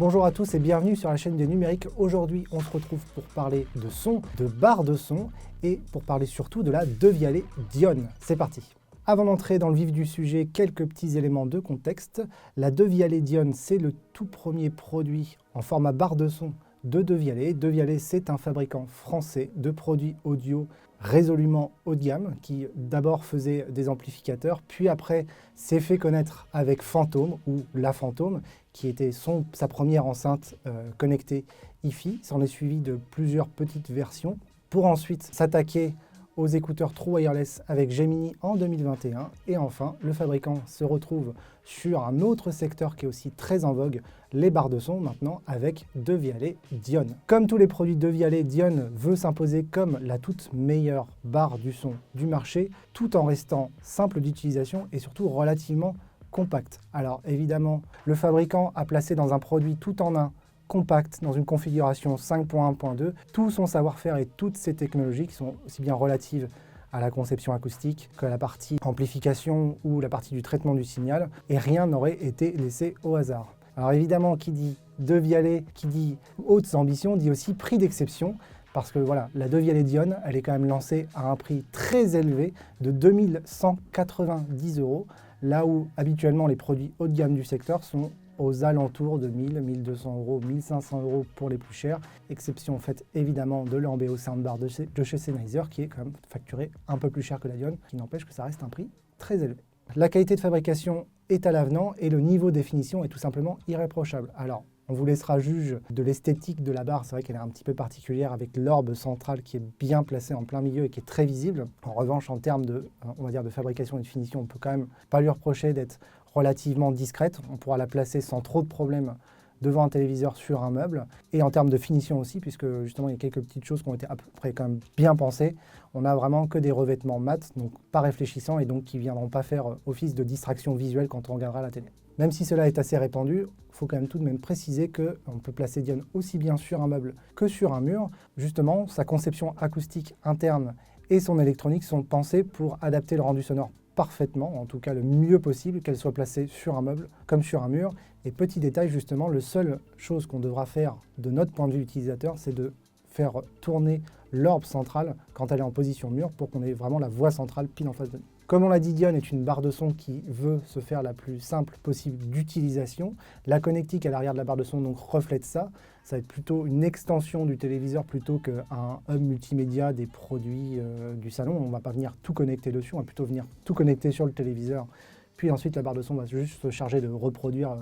Bonjour à tous et bienvenue sur la chaîne des numériques. Aujourd'hui, on se retrouve pour parler de son, de barre de son et pour parler surtout de la Devialet Dion. C'est parti. Avant d'entrer dans le vif du sujet, quelques petits éléments de contexte. La Devialet Dion, c'est le tout premier produit en format barre de son de Devialet. Devialet, c'est un fabricant français de produits audio résolument haut de gamme qui d'abord faisait des amplificateurs, puis après s'est fait connaître avec Fantôme ou la Fantôme qui était sa première enceinte connectée Hi-Fi. S'en est suivi de plusieurs petites versions pour ensuite s'attaquer aux écouteurs True Wireless avec Gemini en 2021. Et enfin, le fabricant se retrouve sur un autre secteur qui est aussi très en vogue, les barres de son maintenant avec Devialet Dion. Comme tous les produits Devialet, Dion veut s'imposer comme la toute meilleure barre du son du marché, tout en restant simple d'utilisation et surtout relativement compact. Alors évidemment, le fabricant a placé dans un produit tout en un compact dans une configuration 5.1.2 tout son savoir-faire et toutes ses technologies qui sont aussi bien relatives à la conception acoustique que la partie amplification ou la partie du traitement du signal, et rien n'aurait été laissé au hasard. Alors évidemment, qui dit Devialet, qui dit hautes ambitions, dit aussi prix d'exception, parce que voilà, la Devialet Dion, elle est quand même lancée à un prix très élevé de 2190 €, là où habituellement les produits haut de gamme du secteur sont aux alentours de 1000, 1200 €, 1500 € pour les plus chers, exception faite évidemment de l'Ambeo Soundbar de chez Sennheiser qui est quand même facturé un peu plus cher que la Dion, qui n'empêche que ça reste un prix très élevé. La qualité de fabrication est à l'avenant et le niveau de définition est tout simplement irréprochable. Alors, on vous laissera juge de l'esthétique de la barre. C'est vrai qu'elle est un petit peu particulière avec l'orbe centrale qui est bien placée en plein milieu et qui est très visible. En revanche, en termes de, on va dire, de fabrication et de finition, on ne peut quand même pas lui reprocher d'être relativement discrète. On pourra la placer sans trop de problèmes devant un téléviseur sur un meuble. Et en termes de finition aussi, puisque justement il y a quelques petites choses qui ont été à peu près quand même bien pensées. On n'a vraiment que des revêtements mat, donc pas réfléchissants et donc qui ne viendront pas faire office de distraction visuelle quand on regardera la télé. Même si cela est assez répandu, il faut quand même tout de même préciser qu'on peut placer Dion aussi bien sur un meuble que sur un mur. Justement, sa conception acoustique interne et son électronique sont pensées pour adapter le rendu sonore parfaitement, en tout cas le mieux possible, qu'elle soit placée sur un meuble comme sur un mur. Et petit détail justement, la seule chose qu'on devra faire de notre point de vue utilisateur, c'est de faire tourner l'orbe centrale quand elle est en position mur pour qu'on ait vraiment la voix centrale pile en face de nous. Comme on l'a dit, Dion est une barre de son qui veut se faire la plus simple possible d'utilisation. La connectique à l'arrière de la barre de son donc reflète ça. Ça va être plutôt une extension du téléviseur plutôt qu'un hub multimédia des produits du salon. On ne va pas venir tout connecter dessus, on va plutôt venir tout connecter sur le téléviseur. Puis ensuite, la barre de son va juste se charger de reproduire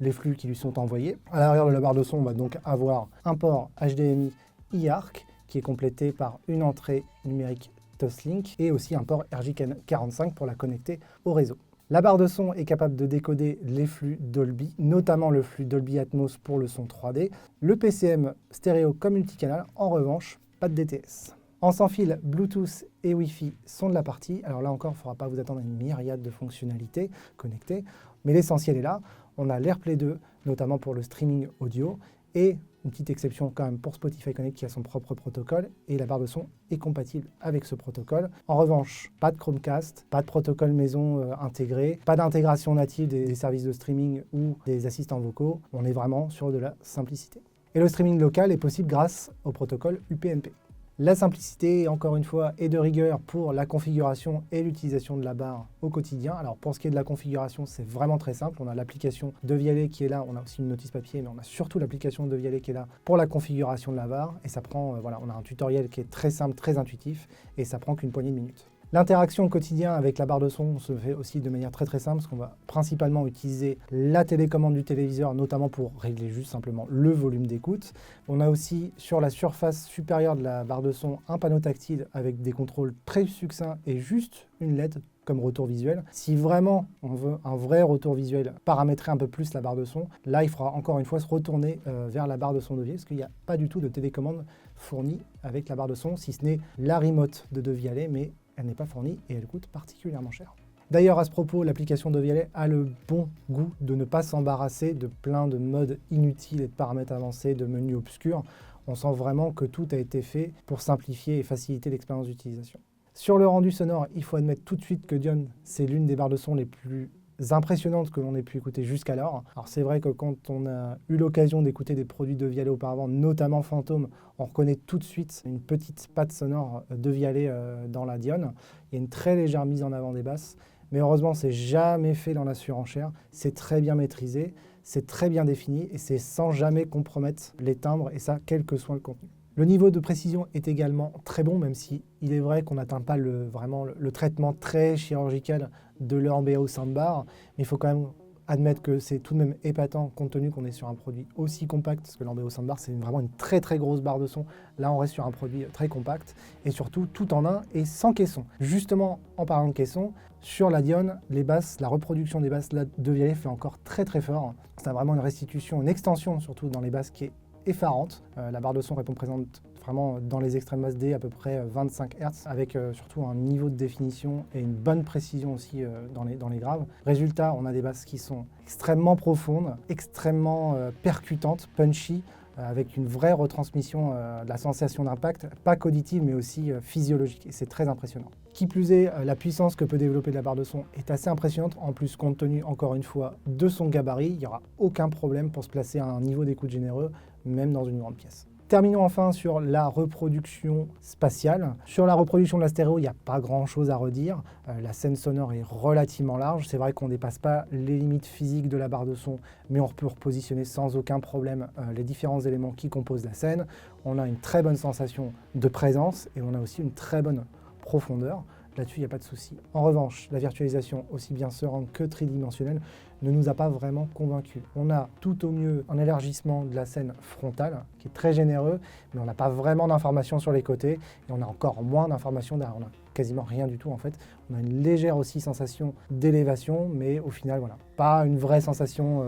les flux qui lui sont envoyés. À l'arrière de la barre de son, on va donc avoir un port HDMI eARC qui est complété par une entrée numérique Toslink et aussi un port RJ45 pour la connecter au réseau. La barre de son est capable de décoder les flux Dolby, notamment le flux Dolby Atmos pour le son 3D. Le PCM stéréo comme multicanal, en revanche, pas de DTS. En sans fil, Bluetooth et Wi-Fi sont de la partie. Alors là encore, il ne faudra pas vous attendre à une myriade de fonctionnalités connectées, mais l'essentiel est là. On a l'AirPlay 2, notamment pour le streaming audio, et une petite exception quand même pour Spotify Connect qui a son propre protocole et la barre de son est compatible avec ce protocole. En revanche, pas de Chromecast, pas de protocole maison intégré, pas d'intégration native des services de streaming ou des assistants vocaux. On est vraiment sur de la simplicité. Et le streaming local est possible grâce au protocole UPnP. La simplicité, encore une fois, est de rigueur pour la configuration et l'utilisation de la barre au quotidien. Alors pour ce qui est de la configuration, c'est vraiment très simple. On a l'application Devialet qui est là, on a aussi une notice papier, mais on a surtout l'application Devialet qui est là pour la configuration de la barre. Et ça prend, voilà, on a un tutoriel qui est très simple, très intuitif, et ça prend qu'une poignée de minutes. L'interaction au quotidien avec la barre de son se fait aussi de manière très simple, parce qu'on va principalement utiliser la télécommande du téléviseur, notamment pour régler juste simplement le volume d'écoute. On a aussi sur la surface supérieure de la barre de son un panneau tactile avec des contrôles très succincts et juste une LED comme retour visuel. Si vraiment on veut un vrai retour visuel, paramétrer un peu plus la barre de son, là il faudra encore une fois se retourner vers la barre de son Devialet, parce qu'il n'y a pas du tout de télécommande fournie avec la barre de son, si ce n'est la remote de Devialet, mais elle n'est pas fournie et elle coûte particulièrement cher. D'ailleurs, à ce propos, l'application Devialet a le bon goût de ne pas s'embarrasser de plein de modes inutiles et de paramètres avancés, de menus obscurs. On sent vraiment que tout a été fait pour simplifier et faciliter l'expérience d'utilisation. Sur le rendu sonore, il faut admettre tout de suite que Dion, c'est l'une des barres de son les plus impressionnantes que l'on ait pu écouter jusqu'alors. Alors c'est vrai que quand on a eu l'occasion d'écouter des produits de Vialet auparavant, notamment Phantom, on reconnaît tout de suite une petite patte sonore de Vialet dans la Dione. Il y a une très légère mise en avant des basses, mais heureusement c'est jamais fait dans la surenchère, c'est très bien maîtrisé, c'est très bien défini et c'est sans jamais compromettre les timbres, et ça quel que soit le contenu. Le niveau de précision est également très bon, même si il est vrai qu'on n'atteint pas vraiment le traitement très chirurgical de l'Ambeo Soundbar, mais il faut quand même admettre que c'est tout de même épatant compte tenu qu'on est sur un produit aussi compact, parce que l'Ambeo Soundbar c'est vraiment une très très grosse barre de son. Là on reste sur un produit très compact et surtout tout en un et sans caisson. Justement en parlant de caisson, sur la Dione, les basses, la reproduction des basses de Vialet fait encore très très fort. C'est vraiment une restitution, une extension surtout dans les basses qui est effarante. La barre de son répond présente vraiment dans les extrêmes basses D à peu près 25 Hz avec surtout un niveau de définition et une bonne précision aussi dans les graves. Résultat, on a des basses qui sont extrêmement profondes, extrêmement percutantes, punchy, avec une vraie retransmission de la sensation d'impact, pas qu'auditive mais aussi physiologique, et c'est très impressionnant. Qui plus est, la puissance que peut développer la barre de son est assez impressionnante, en plus compte tenu encore une fois de son gabarit, il n'y aura aucun problème pour se placer à un niveau d'écoute généreux, même dans une grande pièce. Terminons enfin sur la reproduction spatiale. Sur la reproduction de la stéréo, il n'y a pas grand chose à redire. La scène sonore est relativement large. C'est vrai qu'on ne dépasse pas les limites physiques de la barre de son, mais on peut repositionner sans aucun problème les différents éléments qui composent la scène. On a une très bonne sensation de présence et on a aussi une très bonne profondeur. Là-dessus, il n'y a pas de souci. En revanche, la virtualisation, aussi bien surround que tridimensionnelle, ne nous a pas vraiment convaincus. On a tout au mieux un élargissement de la scène frontale, qui est très généreux, mais on n'a pas vraiment d'informations sur les côtés, et on a encore moins d'informations derrière. On n'a quasiment rien du tout en fait. On a une légère aussi sensation d'élévation, mais au final, voilà, pas une vraie sensation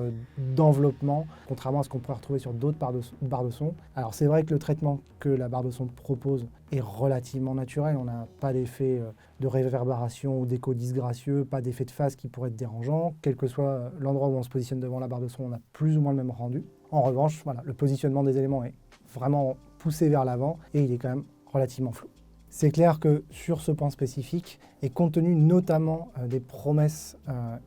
d'enveloppement, contrairement à ce qu'on pourrait retrouver sur d'autres barres de son. Alors c'est vrai que le traitement que la barre de son propose est relativement naturel. On n'a pas d'effet de réverbération ou d'écho disgracieux, pas d'effet de phase qui pourrait être dérangeant. Quel que soit l'endroit où on se positionne devant la barre de son, on a plus ou moins le même rendu. En revanche, voilà, le positionnement des éléments est vraiment poussé vers l'avant et il est quand même relativement flou. C'est clair que sur ce point spécifique, et compte tenu notamment des promesses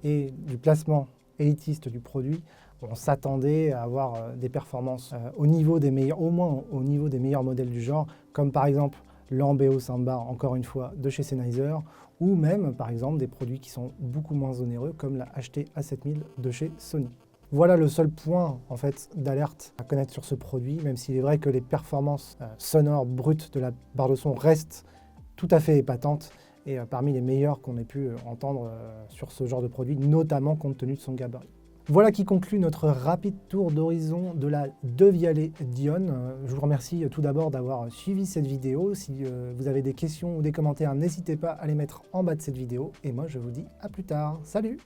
et du placement élitiste du produit, on s'attendait à avoir des performances au niveau des meilleurs, au moins au niveau des meilleurs modèles du genre, comme par exemple l'Ambeo Soundbar, encore une fois, de chez Sennheiser, ou même par exemple des produits qui sont beaucoup moins onéreux, comme la HT A7000 de chez Sony. Voilà le seul point en fait d'alerte à connaître sur ce produit, même s'il est vrai que les performances sonores brutes de la barre de son restent tout à fait épatantes et parmi les meilleures qu'on ait pu entendre sur ce genre de produit, notamment compte tenu de son gabarit. Voilà qui conclut notre rapide tour d'horizon de la De Vialet Dione. Je vous remercie tout d'abord d'avoir suivi cette vidéo. Si vous avez des questions ou des commentaires, n'hésitez pas à les mettre en bas de cette vidéo. Et moi, je vous dis à plus tard. Salut!